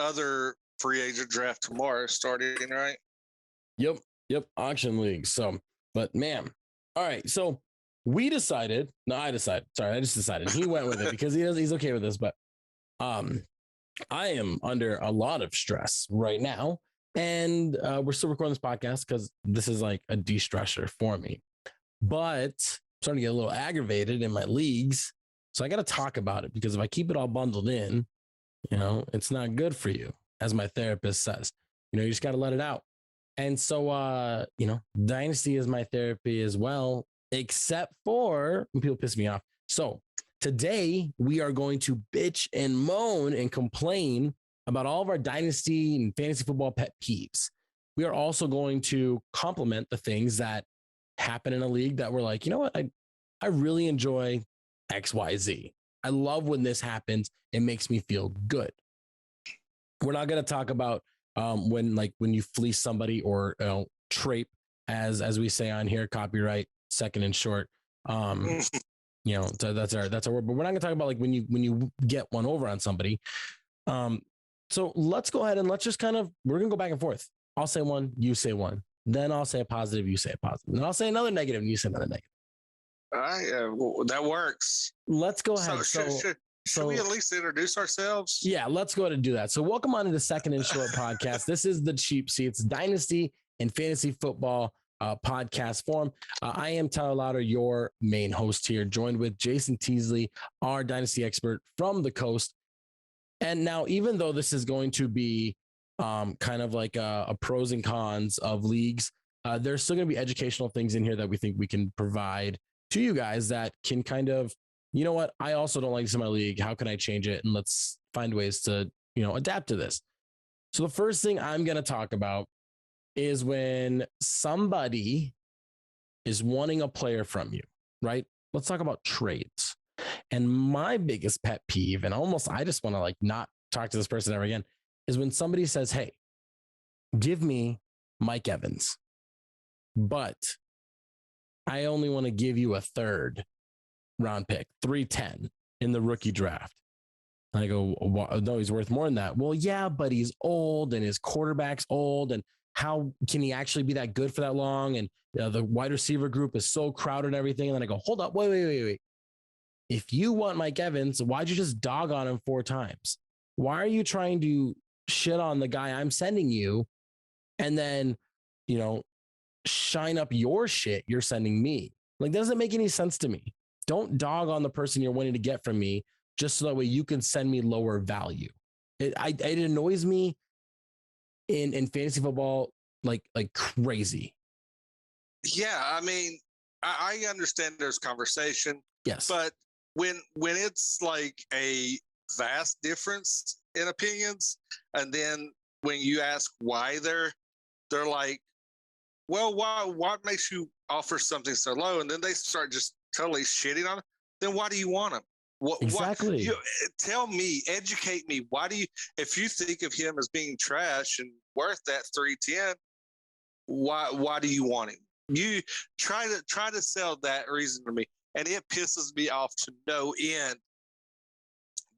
other free agent draft tomorrow starting, right? Yep. Auction league. So, but man, all right. So I decided. Sorry, I just decided. He went with it because he's okay with this. But I am under a lot of stress right now, and we're still recording this podcast because this is like a de-stressor for me. But I'm starting to get a little aggravated in my leagues, so I got to talk about it because if I keep it all bundled in, it's not good for you, as my therapist says. You just got to let it out. And so, Dynasty is my therapy as well, except for when people piss me off. So today we are going to bitch and moan and complain about all of our Dynasty and fantasy football pet peeves. We are also going to compliment the things that happen in a league that we're like, you know what? I really enjoy XYZ. I love when this happens. It makes me feel good. We're not going to talk about when you fleece somebody or trape, as we say on here, copyright, second and short. That's our word. But we're not gonna talk about like when you get one over on somebody. So let's go ahead and let's just we're gonna go back and forth. I'll say one, you say one. Then I'll say a positive, you say a positive. Then I'll say another negative, and you say another negative. All right, that works. Let's go ahead. Should we at least introduce ourselves? Yeah, let's go ahead and do that. So welcome on to the Second and Short podcast. This is the Cheap Seats Dynasty and Fantasy Football podcast form. I am Tyler Lauder, your main host here, joined with Jason Teasley, our Dynasty expert from the coast. And now, even though this is going to be kind of like a pros and cons of leagues, there's still going to be educational things in here that we think we can provide to you guys that can kind of, you know what, I also don't like this in my league. How can I change it? And let's find ways to, adapt to this. So the first thing I'm going to talk about is when somebody is wanting a player from you, right? Let's talk about trades. And my biggest pet peeve, and I just want to not talk to this person ever again, is when somebody says, hey, give me Mike Evans, but I only want to give you a third round pick, 310 in the rookie draft. And I go, no, he's worth more than that. Well, yeah, but he's old and his quarterback's old. And how can he actually be that good for that long? And the wide receiver group is so crowded and everything. And then I go, hold up, wait. If you want Mike Evans, why'd you just dog on him 4 times? Why are you trying to shit on the guy I'm sending you and then, shine up your shit you're sending me? Like, doesn't make any sense to me. Don't dog on the person you're wanting to get from me just so that way you can send me lower value. It annoys me in fantasy football like crazy. Yeah, I mean, I understand there's conversation. Yes. But when it's like a vast difference in opinions, and then when you ask why they're like, well, what makes you offer something so low? And then they start just totally shitting on it. Then why do you want them? Exactly. Tell me, educate me. Why do you, if you think of him as being trash and worth that 310, why do you want him? You try to sell that reason to me, and it pisses me off to no end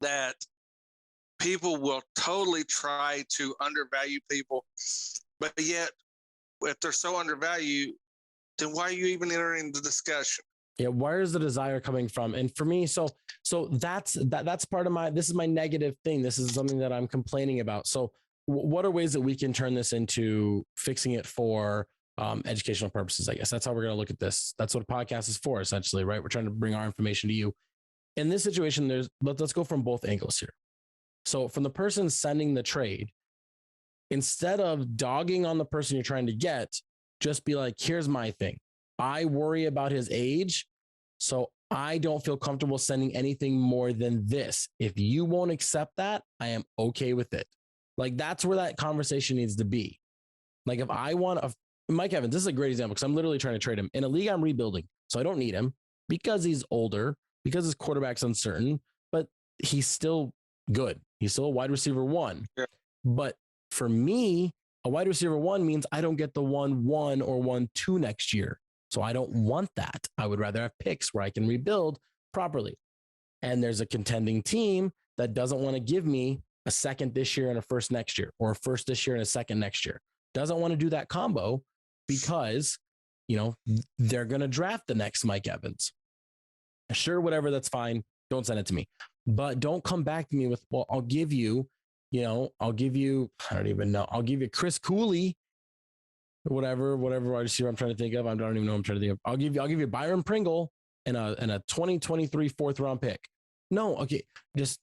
that people will totally try to undervalue people, but yet if they're so undervalued, then why are you even entering the discussion? Yeah, where is the desire coming from? And for me, so that's part of this is my negative thing. This is something that I'm complaining about. So what are ways that we can turn this into fixing it for educational purposes? I guess that's how we're going to look at this. That's what a podcast is for, essentially, right? We're trying to bring our information to you. In this situation, let's go from both angles here. So from the person sending the trade, instead of dogging on the person you're trying to get, just be like, here's my thing. I worry about his age, so I don't feel comfortable sending anything more than this. If you won't accept that, I am okay with it. Like, that's where that conversation needs to be. Like, if I want Mike Evans, this is a great example because I'm literally trying to trade him in a league I'm rebuilding. So I don't need him because he's older, because his quarterback's uncertain, but he's still good. He's still a wide receiver 1. Yeah. But for me, a wide receiver 1 means I don't get the 1-1 or 1-2 next year. So I don't want that. I would rather have picks where I can rebuild properly. And there's a contending team that doesn't want to give me a second this year and a first next year, or a first this year and a second next year. Doesn't want to do that combo because, they're going to draft the next Mike Evans. Sure, whatever, that's fine. Don't send it to me. But don't come back to me with, well, I'll give you, I don't even know. I'll give you Chris Cooley, whatever I see what I'm trying to think of. I don't even know what I'm trying to think of. I'll give you Byron Pringle and a 2023 fourth round pick. No, okay. Just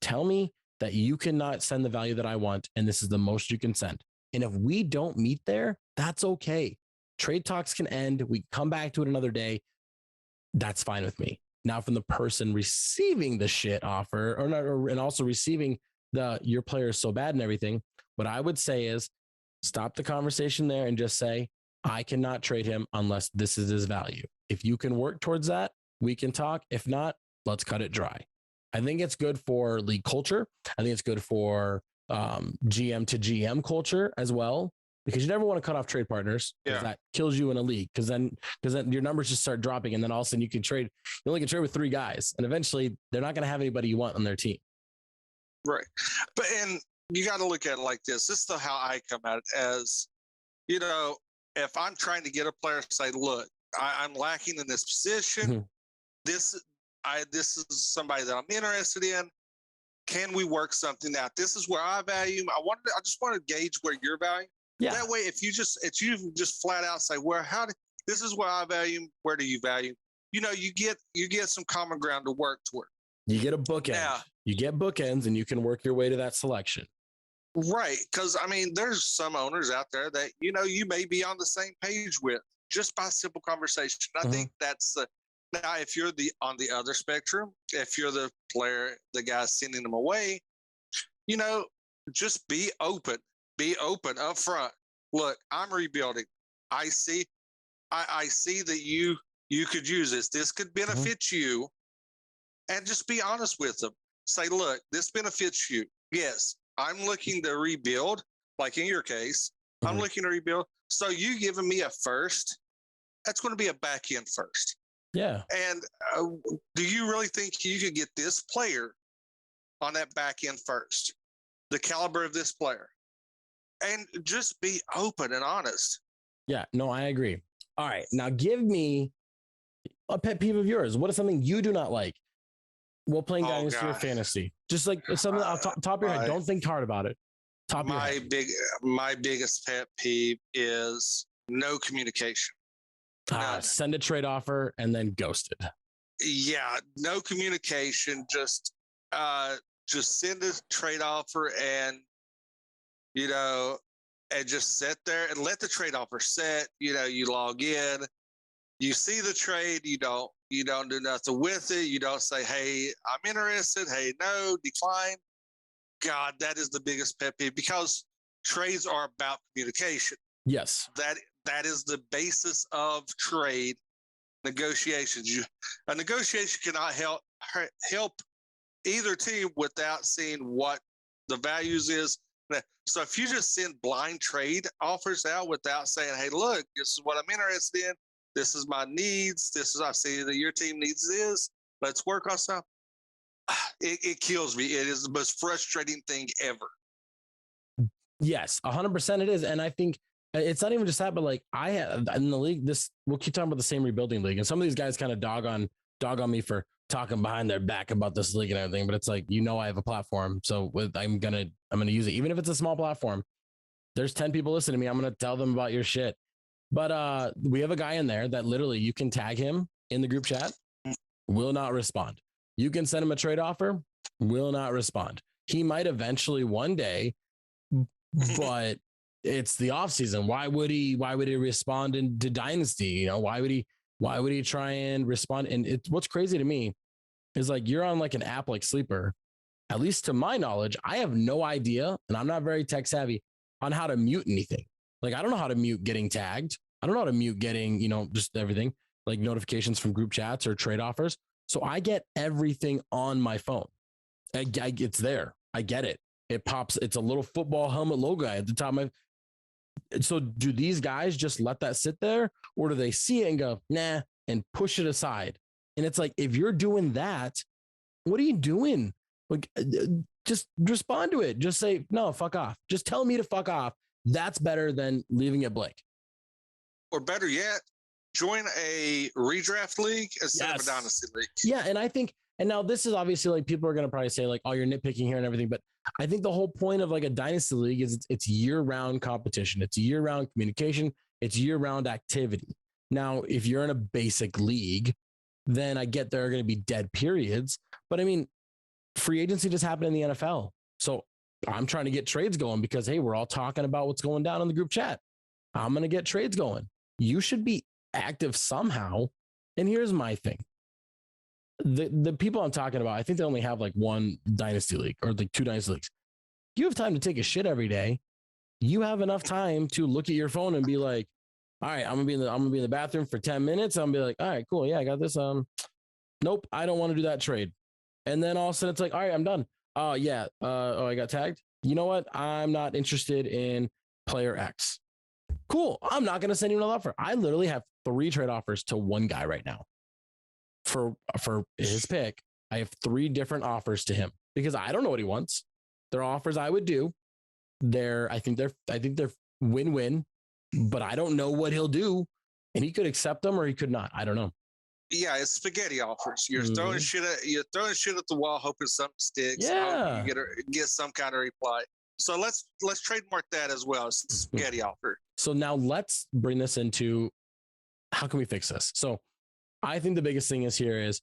tell me that you cannot send the value that I want, and this is the most you can send. And if we don't meet there, that's okay. Trade talks can end. We come back to it another day. That's fine with me. Now, from the person receiving the shit offer, and also receiving your player is so bad and everything, what I would say is stop the conversation there and just say, I cannot trade him unless this is his value. If you can work towards that, we can talk. If not, let's cut it dry. I think it's good for league culture. I think it's good for GM to GM culture as well, because you never want to cut off trade partners, because that kills you in a league. Because then your numbers just start dropping, and then all of a sudden you only can trade with 3 guys, and eventually they're not going to have anybody you want on their team. Right, and you got to look at it like this. This is how I come at it as, if I'm trying to get a player to say, look, I'm lacking in this position. Mm-hmm. This is somebody that I'm interested in. Can we work something out? This is where I value him. I just want to gauge where you're valuing. Yeah. That way, if you just flat out say, this is where I value him, where do you value him? You get some common ground to work toward. You get a bookend. Yeah. You get bookends, and you can work your way to that selection. Right, because there's some owners out there that you may be on the same page with just by simple conversation. I think that's now if you're on the other spectrum, if you're the player, the guy sending them away, just be open. Be open up front. Look, I'm rebuilding. I see that you could use this. This could benefit you, and just be honest with them. Say, look, this benefits you. Yes, I'm looking to rebuild. Like in your case, I'm looking to rebuild. So you giving me a first? That's going to be a back end first. Yeah. And do you really think you could get this player on that back end first? The caliber of this player? And just be open and honest. Yeah, no, I agree. All right. Now give me a pet peeve of yours. What is something you do not like while playing Dynasty or Fantasy? Just like something off top of your head. Don't think hard about it. My biggest pet peeve is no communication. Send a trade offer and then ghosted. Yeah, no communication. Just send a trade offer and and just sit there and let the trade offer set. You log in, you see the trade, you don't do nothing with it. You don't say, hey, I'm interested. Hey, no, decline. God, that is the biggest pet peeve, because trades are about communication. Yes. That is the basis of trade negotiations. A negotiation cannot help either team without seeing what the values is. So if you just send blind trade offers out without saying, hey, look, this is what I'm interested in. This is my needs. I see that your team needs this. Let's work on something. It kills me. It is the most frustrating thing ever. Yes, 100% it is. And I think it's not even just that, but like I have in the league, we'll keep talking about the same rebuilding league. And some of these guys kind of dog on me for talking behind their back about this league and everything, but it's like, I have a platform. So I'm going to use it. Even if it's a small platform, there's 10 people listening to me. I'm going to tell them about your shit. But we have a guy in there that literally you can tag him in the group chat, will not respond. You can send him a trade offer, will not respond. He might eventually one day, but it's the off season. Why would he respond to Dynasty? Why would he try and respond? And what's crazy to me is like, you're on like an app like Sleeper. At least to my knowledge, I have no idea, and I'm not very tech savvy on how to mute anything. Like, I don't know how to mute getting tagged. I don't know how to mute getting, just everything like notifications from group chats or trade offers. So I get everything on my phone. It's there. I get it. It pops. It's a little football helmet logo at the top of my. So do these guys just let that sit there, or do they see it and go, nah, and push it aside? And it's like, if you're doing that, what are you doing? Like, just respond to it. Just say, no, fuck off. Just tell me to fuck off. That's better than leaving it blank. Or better yet, join a redraft league instead of a dynasty league. Yeah. And I think, and now this is obviously like people are going to probably say like, oh, you're nitpicking here and everything. But I think the whole point of like a dynasty league is it's year-round competition. It's year-round communication. It's year-round activity. Now, if you're in a basic league, then I get there are going to be dead periods. But I mean, free agency just happened in the NFL. So I'm trying to get trades going because, hey, we're all talking about what's going down in the group chat. I'm going to get trades going. You should be active somehow. And here's my thing. The people I'm talking about, I think they only have like one dynasty league or like two dynasty leagues. You have time to take a shit every day. You have enough time to look at your phone and be like, all right, I'm gonna be in the bathroom for 10 minutes. I'm gonna be like, all right, cool. Yeah, I got this. Nope, I don't want to do that trade. And then all of a sudden it's like, all right, I'm done. Oh yeah. I got tagged. You know what? I'm not interested in player X. Cool. I'm not gonna send you another offer. I literally have 3 trade offers to one guy right now. For his pick, I have 3 different offers to him because I don't know what he wants. They're offers I would do. I think they're win-win, but I don't know what he'll do, and he could accept them or he could not. I don't know. Yeah, it's spaghetti offers. You're throwing shit at the wall, hoping something sticks. Yeah, you get some kind of reply. So let's trademark that as well. It's a spaghetti offer. So now let's bring this into how can we fix this? So I think the biggest thing is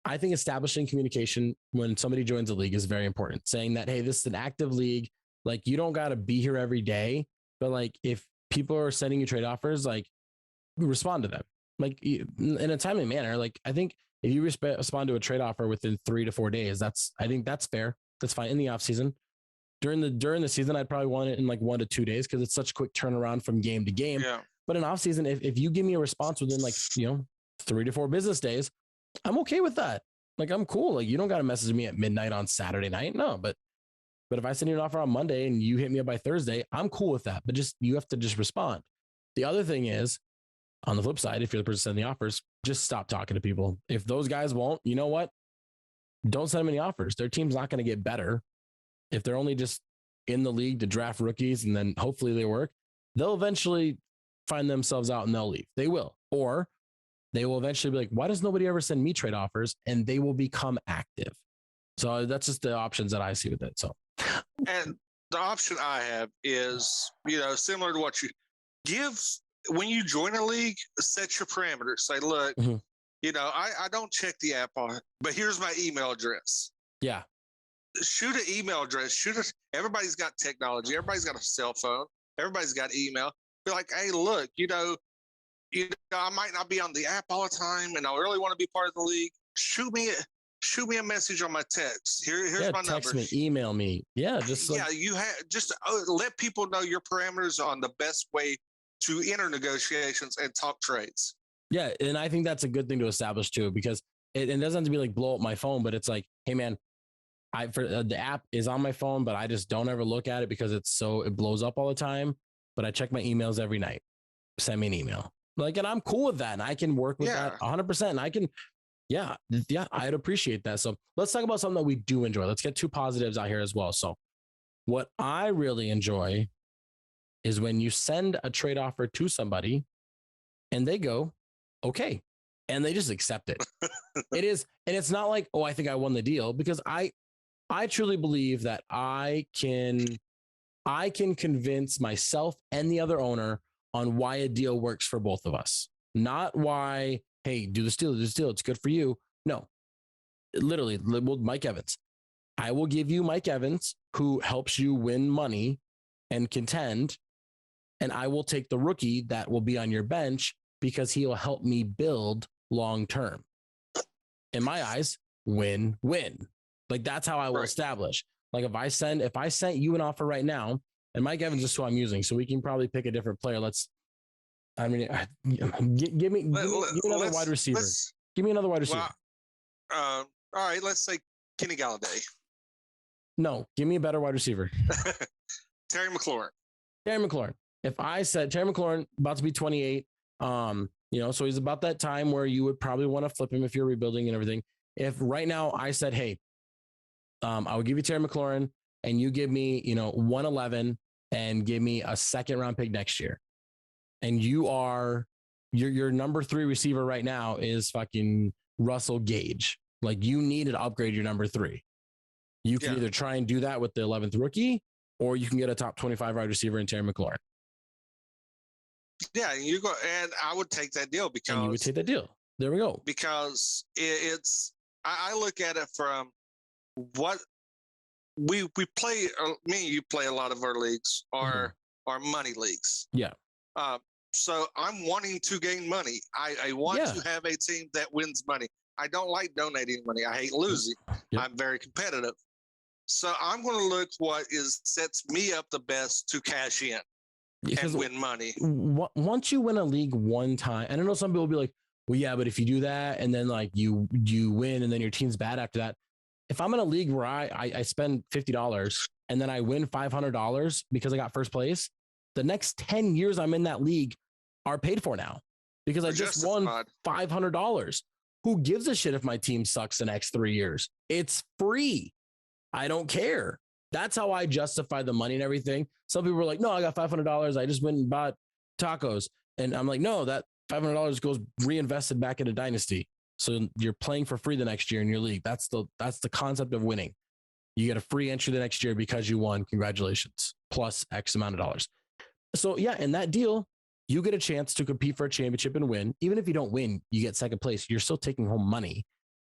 I think establishing communication when somebody joins a league is very important. Saying that, hey, this is an active league. Like, you don't got to be here every day, but like if people are sending you trade offers, like respond to them, like in a timely manner. Like, I think if you respond to a trade offer within 3 to 4 days, I think that's fair. That's fine. In the off season, during the season, I'd probably want it in like 1 to 2 days because it's such a quick turnaround from game to game. Yeah. But in off season, if you give me a response within like 3 to 4 business days, I'm okay with that. Like, I'm cool. Like, you don't got to message me at midnight on Saturday night. No, but if I send you an offer on Monday and you hit me up by Thursday, I'm cool with that. But you have to just respond. The other thing is, on the flip side, if you're the person sending the offers, just stop talking to people. If those guys won't, you know what? Don't send them any offers. Their team's not going to get better. If they're only just in the league to draft rookies and then hopefully they work, they'll eventually find themselves out and they'll leave. They will. Or they will eventually be like, why does nobody ever send me trade offers? And they will become active. So that's just the options that I see with it. So, and the option I have is, similar to what you give when you join a league, set your parameters. Say, look, I don't check the app on it, but here's my email address. Yeah. Shoot an email address. Everybody's got technology. Everybody's got a cell phone. Everybody's got email. Be like, hey, look, I might not be on the app all the time, and I really want to be part of the league. Shoot me a message on my text. Here's my number. Text me, email me. Yeah, let people know your parameters on the best way to enter negotiations and talk trades. Yeah, and I think that's a good thing to establish too, because it doesn't have to be like blow up my phone, but it's like, hey man, the app is on my phone, but I just don't ever look at it because it blows up all the time. But I check my emails every night. Send me an email. Like, and I'm cool with that, and I can work with that 100%. And I can, I'd appreciate that. So let's talk about something that we do enjoy. Let's get 2 positives out here as well. So what I really enjoy is when you send a trade offer to somebody and they go, okay, and they just accept it. It is, and it's not like, oh, I think I won the deal, because I truly believe that I can convince myself and the other owner on why a deal works for both of us. Not why, hey, do this deal, it's good for you. No, literally, Mike Evans. I will give you Mike Evans, who helps you win money and contend, and I will take the rookie that will be on your bench because he will help me build long term. In my eyes, win-win. Like, that's how I will establish. Like, if I sent you an offer right now, and Mike Evans is who I'm using, so we can probably pick a different player. Give me another wide receiver. Give me another wide receiver. All right, let's say Kenny Galladay. No, give me a better wide receiver. Terry McLaurin. If I said Terry McLaurin, about to be 28, so he's about that time where you would probably want to flip him if you're rebuilding and everything. If right now I said, hey, I would give you Terry McLaurin, and you give me, 111 and give me a second round pick next year. And your number 3 receiver right now is fucking Russell Gage. Like, you need to upgrade your number 3. You can either try and do that with the 11th rookie, or you can get a top 25 wide receiver in Terry McLaurin. Yeah, you go, and I would take that deal because. And you would take that deal. There we go. Because it's, I look at it from what we play. Me and you play a lot of our leagues are money leagues. Yeah. So I'm wanting to gain money. I want to have a team that wins money. I don't like donating money. I hate losing. Yep. I'm very competitive. So I'm going to look what sets me up the best to cash in and win money. Once you win a league one time, and I know some people will be like, well, yeah, but if you do that and then like you win and then your team's bad after that. If I'm in a league where I spend $50 and then I win $500 because I got first place, the next 10 years I'm in that league are paid for now because I just won $500. Who gives a shit if my team sucks the next 3 years? It's free. I don't care. That's how I justify the money and everything. Some people are like, no, I got $500. I just went and bought tacos. And I'm like, no, that $500 goes reinvested back into Dynasty. So you're playing for free the next year in your league. That's the concept of winning. You get a free entry the next year because you won. Congratulations. Plus X amount of dollars. So yeah, in that deal, you get a chance to compete for a championship and win. Even if you don't win, you get second place. You're still taking home money.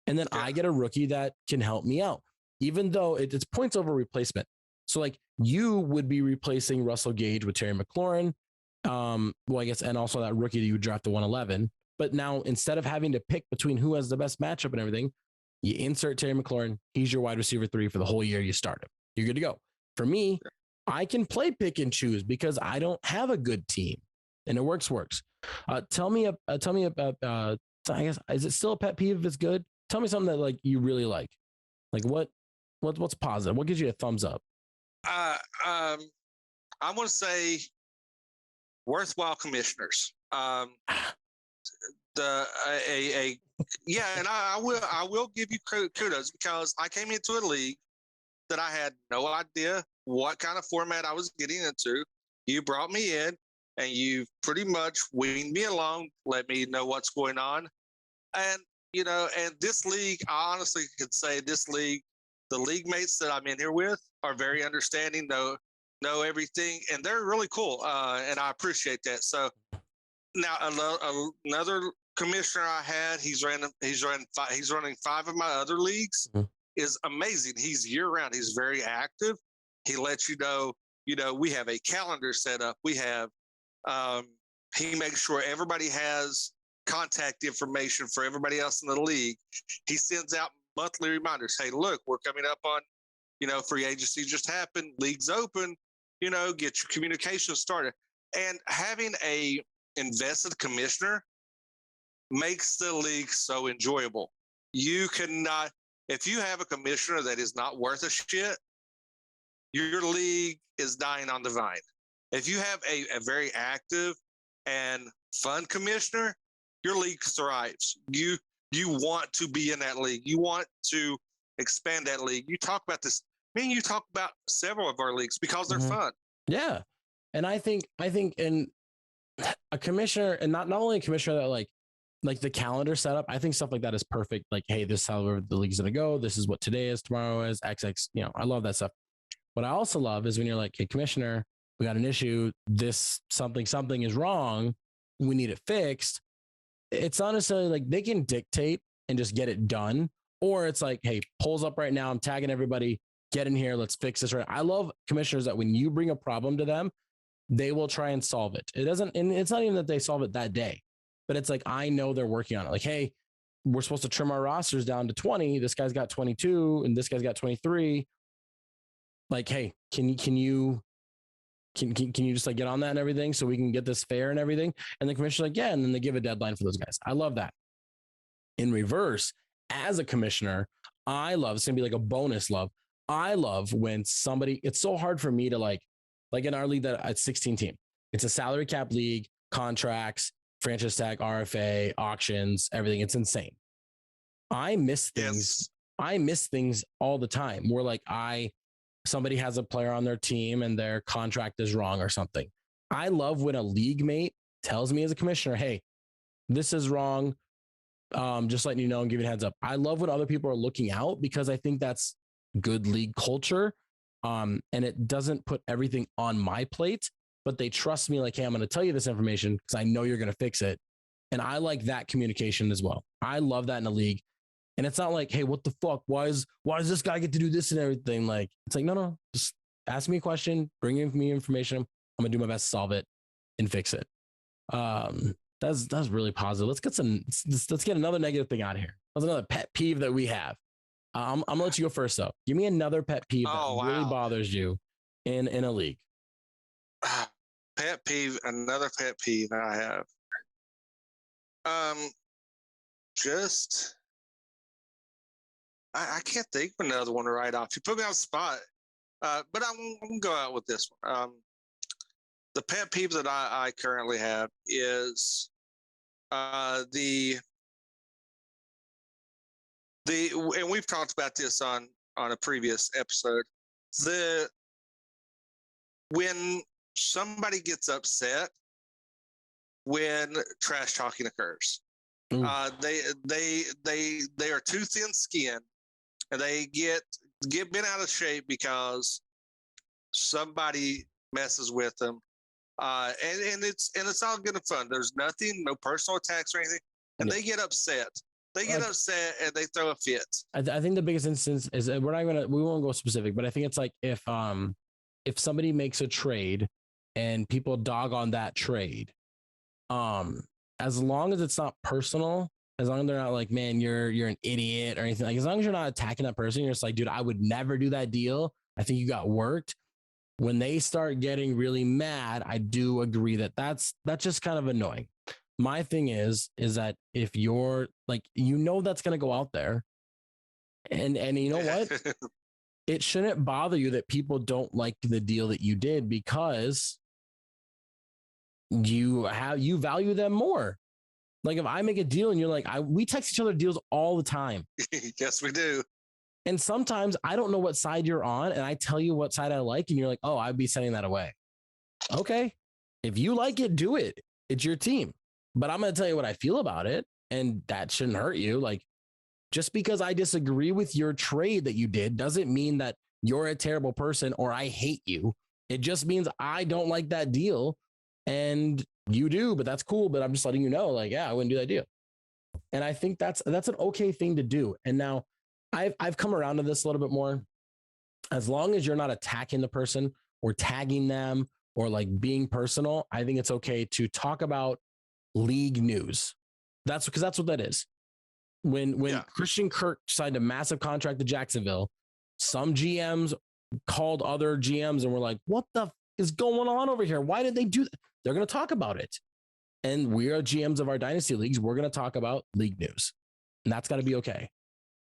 And then I get a rookie that can help me out, even though it's points over replacement. So like you would be replacing Russell Gage with Terry McLaurin. Well, I guess, and also that rookie that you draft to 111. But now instead of having to pick between who has the best matchup and everything, you insert Terry McLaurin. He's your wide receiver 3 for the whole year. You start him. You're good to go. For me, I can play pick and choose because I don't have a good team. And it works. Tell me about, I guess, is it still a pet peeve if it's good? Tell me something that like you really like. Like what's positive? What gives you a thumbs up? I want to say worthwhile commissioners. And I will give you kudos because I came into a league that I had no idea what kind of format I was getting into. You brought me in and you pretty much weaned me along, let me know what's going on. And, and this league, I honestly could say this league, the league mates that I'm in here with are very understanding, know everything, and they're really cool. And I appreciate that. So now another commissioner I had, he's running 5 of my other leagues, is amazing. He's year round. He's very active. He lets you know, we have a calendar set up. We have, he makes sure everybody has contact information for everybody else in the league. He sends out monthly reminders. Hey, look, we're coming up on, free agency just happened. League's open, get your communication started. And having a invested commissioner makes the league so enjoyable. You cannot, if you have a commissioner that is not worth a shit, your league is dying on the vine. If you have a very active and fun commissioner, your league thrives. You want to be in that league. You want to expand that league. You talk about this. Me and you talk about several of our leagues because they're fun. Yeah. And I think in a commissioner, and not only a commissioner that like the calendar setup, I think stuff like that is perfect. Like, hey, this is how the league's going to go. This is what today is, tomorrow is, XX. I love that stuff. What I also love is when you're like, hey, commissioner, we got an issue. This something is wrong. We need it fixed. It's not necessarily like they can dictate and just get it done. Or it's like, hey, polls up right now. I'm tagging everybody. Get in here. Let's fix this. Right. I love commissioners that when you bring a problem to them, they will try and solve it. And it's not even that they solve it that day, but it's like, I know they're working on it. Like, hey, we're supposed to trim our rosters down to 20. This guy's got 22 and this guy's got 23. Like, hey, can you just like get on that and everything so we can get this fair and everything? And the commissioner's like, yeah. And then they give a deadline for those guys. I love that. In reverse, as a commissioner, I love, it's going to be like a bonus love. I love when somebody, it's so hard for me to like in our league that at 16 team, it's a salary cap league, contracts, franchise tag, RFA, auctions, everything. It's insane. I miss things. I miss things all the time where like somebody has a player on their team and their contract is wrong or something. I love when a league mate tells me as a commissioner, hey, this is wrong. Just letting you know and giving a heads up. I love when other people are looking out because I think that's good league culture. And it doesn't put everything on my plate, but they trust me like, hey, I'm going to tell you this information because I know you're going to fix it. And I like that communication as well. I love that in a league. And it's not like, hey, what the fuck? Why does this guy get to do this and everything? Like, it's like, no, just ask me a question, bring me information. I'm going to do my best to solve it and fix it. That's really positive. Let's get another negative thing out of here. That's another pet peeve that we have. I'm gonna let you go first though. Give me another pet peeve that really bothers you in a league. Pet peeve, another pet peeve that I have. Just I can't think of another one right off. You put me on the spot, but I'm gonna go out with this one. The pet peeve that I currently have is and we've talked about this on a previous episode. When somebody gets upset when trash talking occurs, they are too thin-skinned and they get bent out of shape because somebody messes with them. And it's all good and fun. There's no personal attacks or anything. And they get upset. They get upset and they throw a fit. I think the biggest instance is we won't go specific, but I think it's like if somebody makes a trade and people dog on that trade, as long as it's not personal, as long as they're not like, man, you're an idiot or anything, like as long as you're not attacking that person, you're just like, dude, I would never do that deal. I think you got worked. When they start getting really mad, I do agree that's just kind of annoying. My thing is that if you're like, that's going to go out there and you know what, it shouldn't bother you that people don't like the deal that you did because you value them more. Like if I make a deal and you're like, we text each other deals all the time. Yes, we do. And sometimes I don't know what side you're on and I tell you what side I like and you're like, oh, I'd be sending that away. Okay. If you like it, do it. It's your team. But I'm going to tell you what I feel about it. And that shouldn't hurt you. Like just because I disagree with your trade that you did doesn't mean that you're a terrible person or I hate you. It just means I don't like that deal and you do, but that's cool. But I'm just letting you know, like, yeah, I wouldn't do that deal. And I think that's an okay thing to do. And now I've come around to this a little bit more. As long as you're not attacking the person or tagging them or like being personal, I think it's okay to talk about league news. That's what that is. When Christian Kirk signed a massive contract to Jacksonville, some GMs called other GMs and were like, what the is going on over here? Why did they do that? They're going to talk about it. And we are GMs of our dynasty leagues. We're going to talk about league news. And that's got to be okay.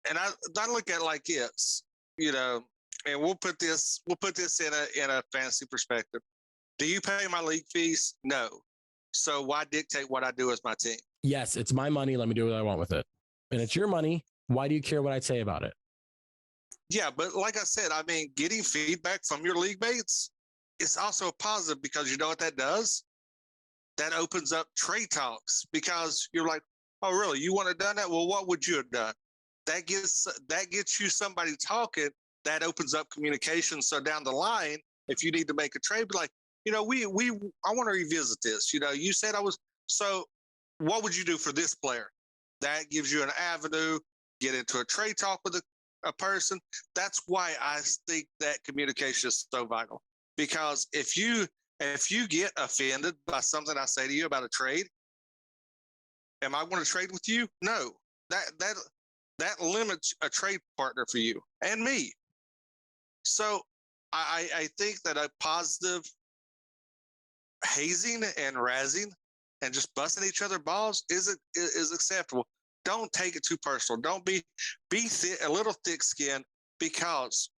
And I look at it like this, and we'll put this in a fantasy perspective. Do you pay my league fees? No. So why dictate what I do as my team? Yes, it's my money. Let me do what I want with it. And it's your money. Why do you care what I say about it? Yeah, but like I said, I mean, getting feedback from your league mates is also a positive because you know what that does? That opens up trade talks because you're like, oh, really? You want to done that? Well, what would you have done? That gets you somebody talking. That opens up communication. So down the line, if you need to make a trade, be like, I want to revisit this. You said I was. So what would you do for this player? That gives you an avenue, get into a trade talk with a person. That's why I think that communication is so vital. Because if you get offended by something I say to you about a trade, am I going to trade with you? No. That limits a trade partner for you and me. So I think that a positive hazing and razzing and just busting each other balls is acceptable. Don't take it too personal. Don't be a little thick-skinned because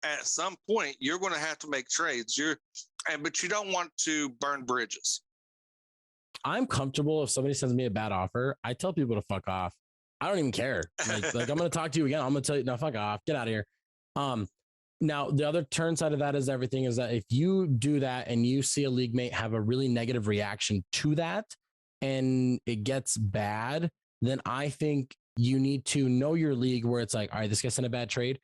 at some point you're going to have to make trades. But you don't want to burn bridges. I'm comfortable if somebody sends me a bad offer. I tell people to fuck off. I don't even care. Like I'm going to talk to you again. I'm going to tell you, no, fuck off, get out of here. Now the other turn side of that is that if you do that and you see a league mate have a really negative reaction to that and it gets bad, then I think you need to know your league where it's like, all right, this guy sent a bad trade.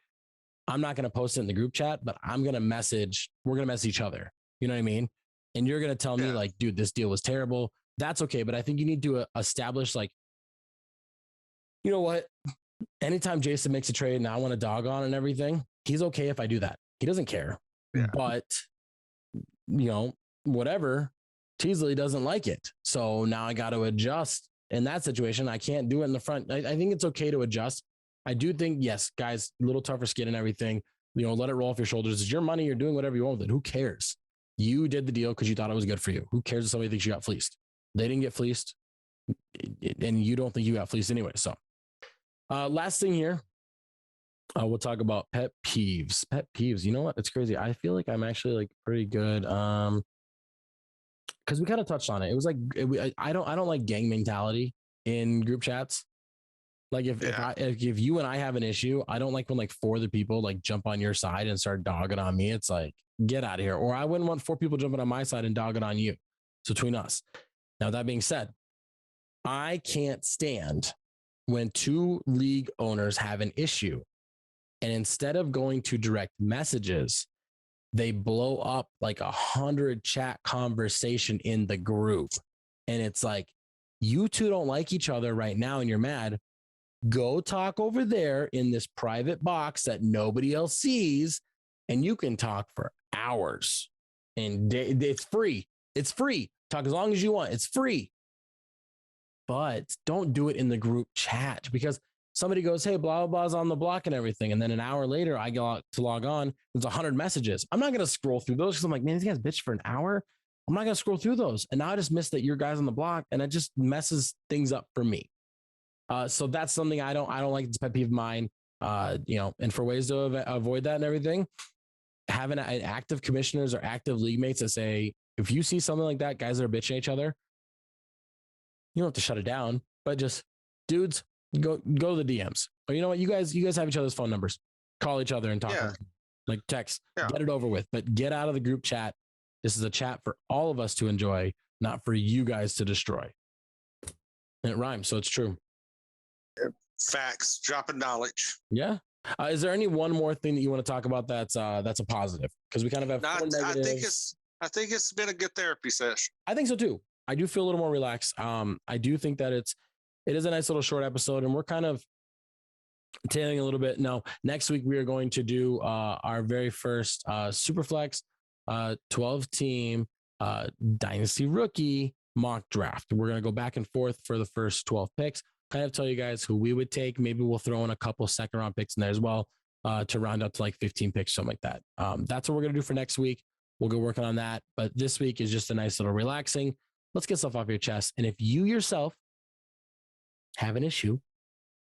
I'm not going to post it in the group chat, but we're going to message each other. You know what I mean? And you're going to tell me like, dude, this deal was terrible. That's okay. But I think you need to establish like, you know what? Anytime Jason makes a trade and I want to dog on and everything, he's okay if I do that. He doesn't care. Yeah. But, whatever, Teasley doesn't like it. So now I got to adjust in that situation. I can't do it in the front. I think it's okay to adjust. I do think, yes, guys, a little tougher skin and everything, let it roll off your shoulders. It's your money. You're doing whatever you want with it. Who cares? You did the deal because you thought it was good for you. Who cares if somebody thinks you got fleeced? They didn't get fleeced and you don't think you got fleeced anyway. So last thing here, we'll talk about pet peeves. Pet peeves. You know what? It's crazy. I feel like I'm actually like pretty good. Because we kind of touched on it. It was like, I don't like gang mentality in group chats. Like if you and I have an issue, I don't like when like 4 other people like jump on your side and start dogging on me. It's like, get out of here. Or I wouldn't want 4 people jumping on my side and dogging on you. It's between us. Now, that being said, I can't stand when 2 league owners have an issue and instead of going to direct messages, they blow up like 100 chat conversation in the group. And it's like, you two don't like each other right now and you're mad. Go talk over there in this private box that nobody else sees, and you can talk for hours. And it's free. It's free. Talk as long as you want. It's free. But don't do it in the group chat because somebody goes, hey, blah, blah, blah's on the block and everything. And then an hour later, I go out to log on. There's 100 messages. I'm not going to scroll through those because I'm like, man, these guys bitch for an hour. I'm not going to scroll through those. And now I just missed that your guys on the block, and it just messes things up for me. So that's something I don't like. It's a pet peeve of mine, and for ways to avoid that and everything, having an active commissioners or active league mates that say, if you see something like that, guys that are bitching at each other, you don't have to shut it down, but just dudes, go to the DMs. Or you know what? You guys have each other's phone numbers. Call each other and talk, like text, get it over with, but get out of the group chat. This is a chat for all of us to enjoy, not for you guys to destroy. And it rhymes, so it's true. Facts, dropping knowledge. Yeah. Is there any one more thing that you want to talk about that's a positive? Because we kind of have four negatives. I think it's been a good therapy session. I think so too. I do feel a little more relaxed. I do think that it is a nice little short episode, and we're kind of tailing a little bit. Now, next week we are going to do our very first Superflex 12-team Dynasty rookie mock draft. We're going to go back and forth for the first 12 picks. Kind of tell you guys who we would take. Maybe we'll throw in a couple second round picks in there as well to round up to like 15 picks, something like that. That's what we're going to do for next week. We'll go working on that. But this week is just a nice little relaxing. Let's get stuff off your chest. And if you yourself have an issue,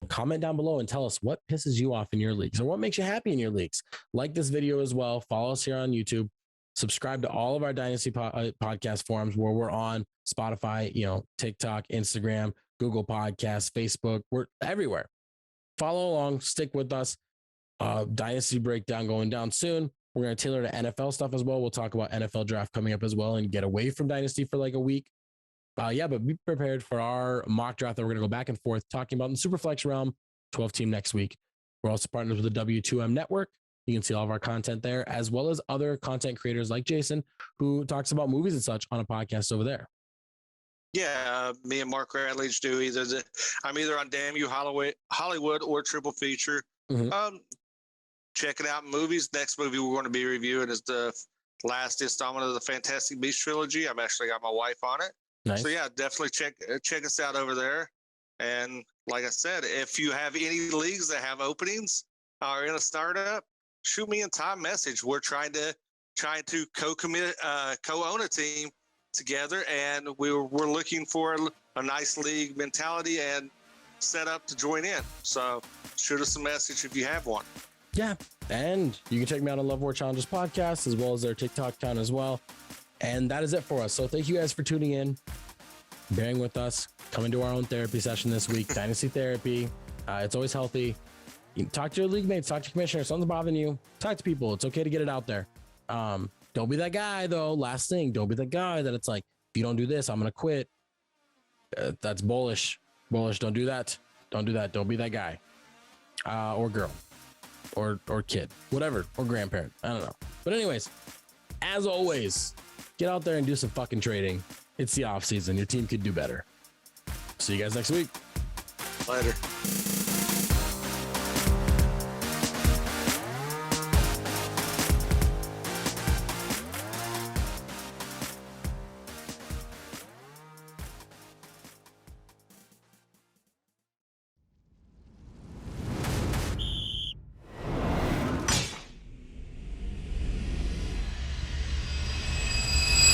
comment down below and tell us what pisses you off in your leagues or what makes you happy in your leagues. Like this video as well. Follow us here on YouTube. Subscribe to all of our Dynasty podcast forums where we're on Spotify, TikTok, Instagram, Google Podcasts, Facebook. We're everywhere. Follow along. Stick with us. Dynasty breakdown going down soon. We're going to tailor to NFL stuff as well. We'll talk about NFL draft coming up as well and get away from Dynasty for like a week. But be prepared for our mock draft that we're going to go back and forth talking about in the Superflex realm, 12-team next week. We're also partners with the W2M network. You can see all of our content there, as well as other content creators like Jason, who talks about movies and such on a podcast over there. Yeah, me and Mark Radledge do I'm either on Damn You Hollywood or Triple Feature. Mm-hmm. Check it out in movies. Next movie we're going to be reviewing is the last installment of the Fantastic Beasts trilogy. I've actually got my wife on it. Nice. So yeah, definitely check us out over there. And like I said, if you have any leagues that have openings or in a startup, shoot me a time message. We're trying to co-own a team together, and we're looking for a nice league mentality and set up to join in. So shoot us a message if you have one. Yeah, and you can check me out on Love War Challenges podcast as well as their TikTok account as well. And that is it for us. So thank you guys for tuning in. bearing with us, coming to our own therapy session this week, Dynasty Therapy. It's always healthy. You can talk to your league mates, talk to your commissioner. If something's bothering you, talk to people. It's okay to get it out there. Don't be that guy, though. Last thing, don't be that guy that it's like, if you don't do this, I'm going to quit. That's bullish. Bullish. Don't do that. Don't do that. Don't be that guy or girl or kid, whatever, or grandparent. I don't know. But anyways, as always, get out there and do some fucking trading. It's the off season. Your team could do better. See you guys next week. Later.